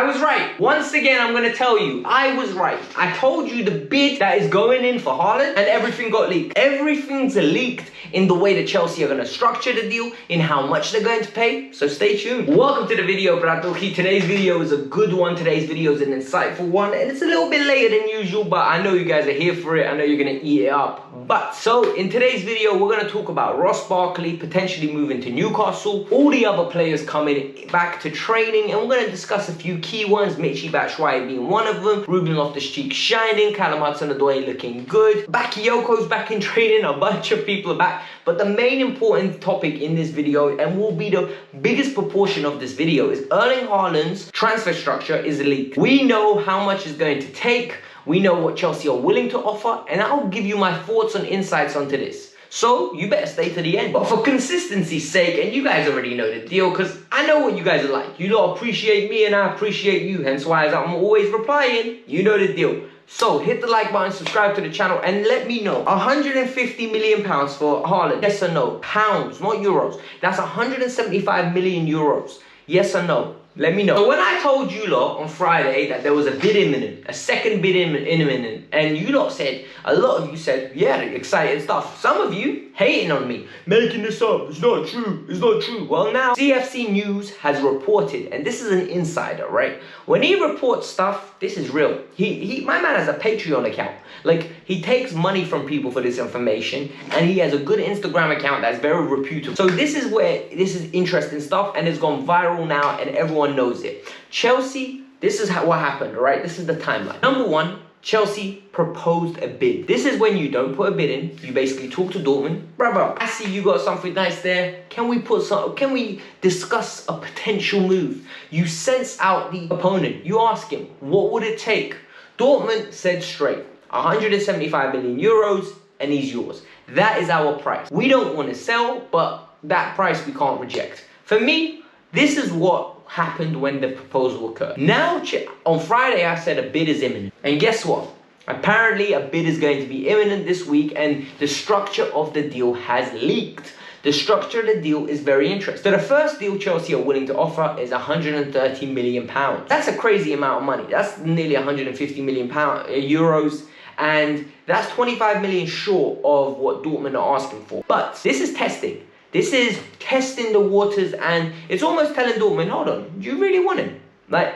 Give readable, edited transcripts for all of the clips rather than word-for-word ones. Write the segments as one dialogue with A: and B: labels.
A: was right. Once again, I'm going to tell you, I was right. I told you the bid that is going in for Haaland, and everything got leaked. Everything's leaked in the way that Chelsea are going to structure the deal, in how much they're going to pay. So stay tuned. Welcome to the video, Bratoki. Today's video is a good one. Today's video is an insightful one, and it's a little bit later than usual, but I know you guys are here for it. I know you're going to eat it up. But so in today's video, we're going to talk about Ross Barkley potentially moving to Newcastle, all the other players coming back to training, and we're going to discuss a few key ones, Michy Batshuayi being one of them, Ruben Loftus-Cheek shining, Callum Hudson-Odoi looking good, Bakayoko's back in training, a bunch of people are back. But the main important topic in this video, and will be the biggest proportion of this video, is Erling Haaland's transfer structure is leaked. We know how much it's going to take, we know what Chelsea are willing to offer, and I'll give you my thoughts and insights onto this. So you better stay to the end. But for consistency's sake, and you guys already know the deal, because I know what you guys are like. You lot appreciate me and I appreciate you, hence why I'm always replying. You know the deal. So hit the like button, subscribe to the channel, and let me know. 150 million pounds for Haaland, yes or no? Pounds, not euros. That's 175 million euros. Yes or no? Let me know. So when I told you lot on Friday that there was a bid imminent, a second bid imminent, and you lot said, a lot of you said, yeah, exciting stuff. Some of you hating on me, making this up, it's not true, it's not true. Well now, CFC News has reported, and this is an insider, right? When he reports stuff, this is real. My man has a Patreon account. Like, he takes money from people for this information, and he has a good Instagram account that's very reputable. So this is where, this is interesting stuff, and it's gone viral now, and everyone knows it. Chelsea, this is what happened, right? This is the timeline. Number one, Chelsea proposed a bid. This is when you don't put a bid in. You basically talk to Dortmund. Brother, I see you got something nice there. Can we discuss a potential move? You sense out the opponent. You ask him, what would it take? Dortmund said straight, 175 million euros, and he's yours. That is our price. We don't want to sell, but that price we can't reject. For me, this is what happened when the proposal occurred. Now, on Friday, I said a bid is imminent. And guess what? Apparently, a bid is going to be imminent this week, and the structure of the deal has leaked. The structure of the deal is very interesting. So the first deal Chelsea are willing to offer is 130 million pounds. That's a crazy amount of money. That's nearly 150 million euros. And that's 25 million short of what Dortmund are asking for. But this is testing. This is testing the waters, and it's almost telling Dortmund, hold on, do you really want him? Like,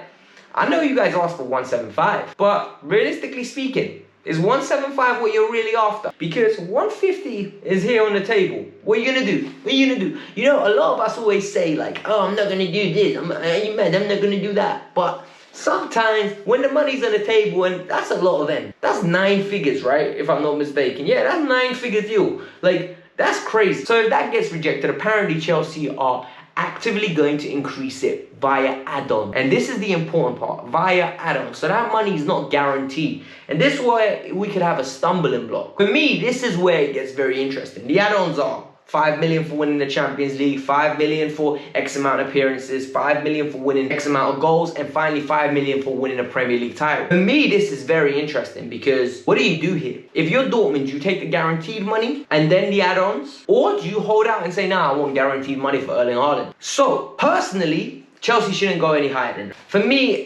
A: I know you guys asked for 175, but realistically speaking, is 175 what you're really after? Because 150 is here on the table. What are you gonna do? What are you gonna do? You know, a lot of us always say like, oh, I'm not gonna do this, I'm not gonna do that. But sometimes when the money's on the table, and that's a lot of them. That's 9 figures, right? If I'm not mistaken. Yeah, that's 9-figure deal. Like, that's crazy. So if that gets rejected, apparently Chelsea are actively going to increase it via add-on. And this is the important part, via add-on. So that money is not guaranteed. And this is where we could have a stumbling block. For me, this is where it gets very interesting. The add-ons are 5 million for winning the Champions League, 5 million for X amount of appearances, 5 million for winning X amount of goals, and finally 5 million for winning a Premier League title. For me, this is very interesting because what do you do here? If you're Dortmund, do you take the guaranteed money and then the add-ons? Or do you hold out and say, nah, I want guaranteed money for Erling Haaland? So, personally, Chelsea shouldn't go any higher than that. For me,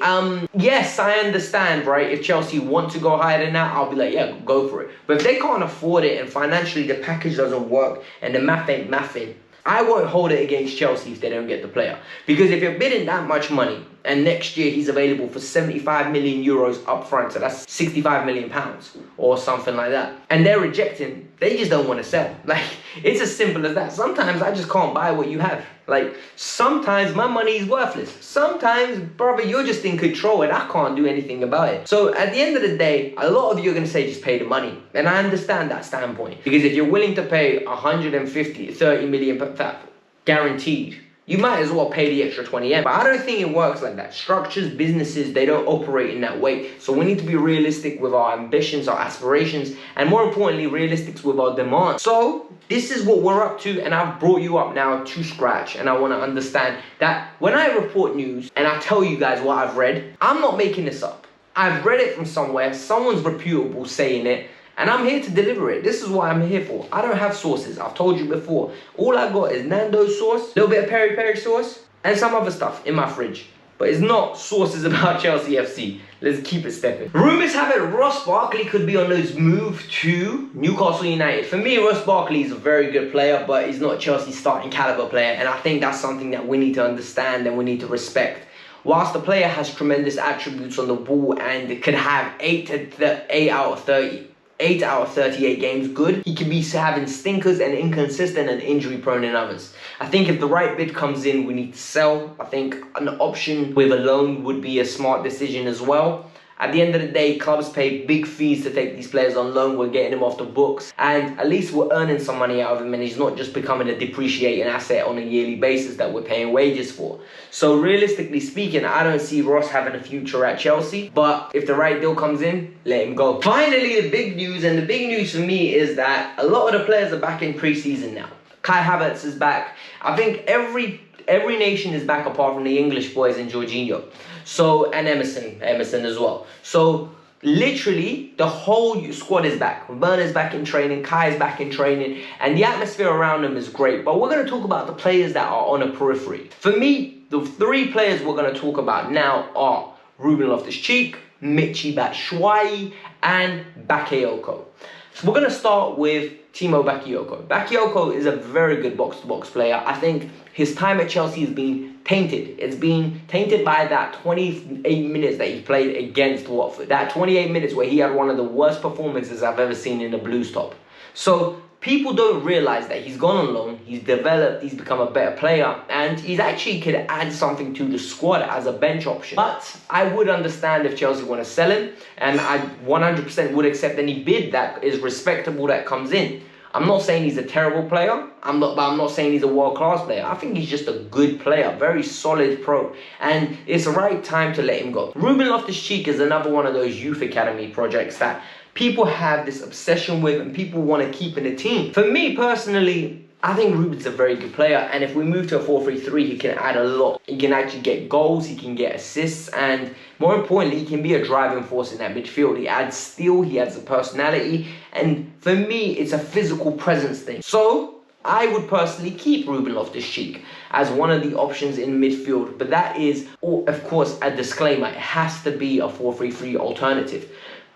A: yes, I understand, right? If Chelsea want to go higher than that, I'll be like, yeah, go for it. But if they can't afford it and financially the package doesn't work and the math ain't mathing, I won't hold it against Chelsea if they don't get the player. Because if you're bidding that much money and next year he's available for 75 million euros up front, so that's 65 million pounds or something like that, and they're rejecting, they just don't want to sell. Like, it's as simple as that. Sometimes I just can't buy what you have. Like, sometimes my money is worthless. Sometimes, brother, you're just in control and I can't do anything about it. So at the end of the day, a lot of you are going to say just pay the money. And I understand that standpoint. Because if you're willing to pay 30 million guaranteed, you might as well pay the extra 20M. But I don't think it works like that. Structures, businesses, they don't operate in that way. So we need to be realistic with our ambitions, our aspirations, and more importantly, realistic with our demands. So this is what we're up to, and I've brought you up now to scratch, and I want to understand that when I report news and I tell you guys what I've read, I'm not making this up. I've read it from somewhere, someone's reputable saying it, and I'm here to deliver it. This is what I'm here for. I don't have sauces. I've told you before. All I got is Nando's sauce, a little bit of peri-peri sauce, and some other stuff in my fridge. but it's not sources about Chelsea FC. Let's keep it stepping. Rumours have it Ross Barkley could be on his move to Newcastle United. For me, Ross Barkley is a very good player, but he's not Chelsea's starting caliber player, and I think that's something that we need to understand and we need to respect. Whilst the player has tremendous attributes on the ball and could have 8 out of 38 games good, he can be having stinkers and inconsistent and injury prone in others. I think if the right bid comes in, we need to sell. I think an option with a loan would be a smart decision as well. At the end of the day, clubs pay big fees to take these players on loan. We're getting him off the books, and at least we're earning some money out of him, and he's not just becoming a depreciating asset on a yearly basis that we're paying wages for. So realistically speaking, I don't see Ross having a future at Chelsea, but if the right deal comes in, let him go. Finally, the big news, and the big news for me is that a lot of the players are back in pre-season now. Kai Havertz is back. I think every nation is back apart from the English boys and Jorginho. So, and Emerson as well. So, literally, the whole squad is back. Werner's back in training, Kai is back in training, and the atmosphere around them is great. But we're going to talk about the players that are on a periphery. For me, the 3 players we're going to talk about now are Ruben Loftus-Cheek, Michy Batshuayi, and Bakayoko. So we're going to start with Timo Bakayoko. Bakayoko is a very good box-to-box player. I think his time at Chelsea has been tainted. It's been tainted by that 28 minutes that he played against Watford. That 28 minutes where he had one of the worst performances I've ever seen in a Blues top. So people don't realise that he's gone on loan, he's developed, he's become a better player, and he's actually could add something to the squad as a bench option. But I would understand if Chelsea want to sell him, and I 100% would accept any bid that is respectable that comes in. I'm not saying he's a terrible player, but I'm not saying he's a world-class player. I think he's just a good player, very solid pro, and it's the right time to let him go. Ruben Loftus-Cheek is another one of those youth academy projects that people have this obsession with and people want to keep in the team. For me personally, I think Ruben's a very good player, and if we move to a 4-3-3, he can add a lot. He can actually get goals, he can get assists, and more importantly, he can be a driving force in that midfield. He adds steel, he adds a personality, and for me, it's a physical presence thing. So, I would personally keep Ruben Loftus-Cheek as one of the options in midfield, but that is, of course, a disclaimer. It has to be a 4-3-3 alternative.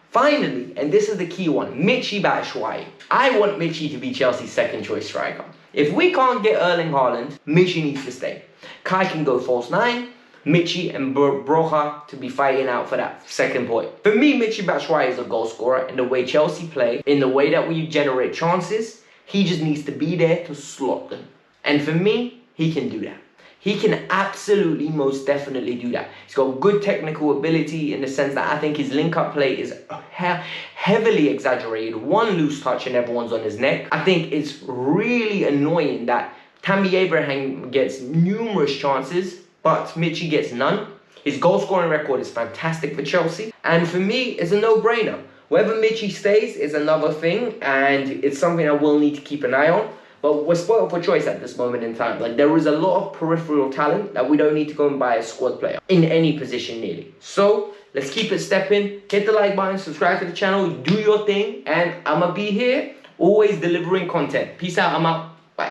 A: Finally, and this is the key one, Michy Batshuayi. I want Michy to be Chelsea's second choice striker. If we can't get Erling Haaland, Michy needs to stay. Kai can go false 9, Michy and Broja to be fighting out for that second point. For me, Michy Batshuayi is a goal scorer, and the way Chelsea play, in the way that we generate chances, he just needs to be there to slot them. And for me, he can do that. He can absolutely, most definitely do that. He's got good technical ability in the sense that I think his link-up play is heavily exaggerated. One loose touch and everyone's on his neck. I think it's really annoying that Tammy Abraham gets numerous chances, but Michy gets none. His goal-scoring record is fantastic for Chelsea. And for me, it's a no-brainer. Whether Michy stays is another thing, and it's something I will need to keep an eye on. But we're spoiled for choice at this moment in time. Like, there is a lot of peripheral talent that we don't need to go and buy a squad player in any position nearly. So, let's keep it stepping. Hit the like button, subscribe to the channel, do your thing, and I'ma be here always delivering content. Peace out, I'm out.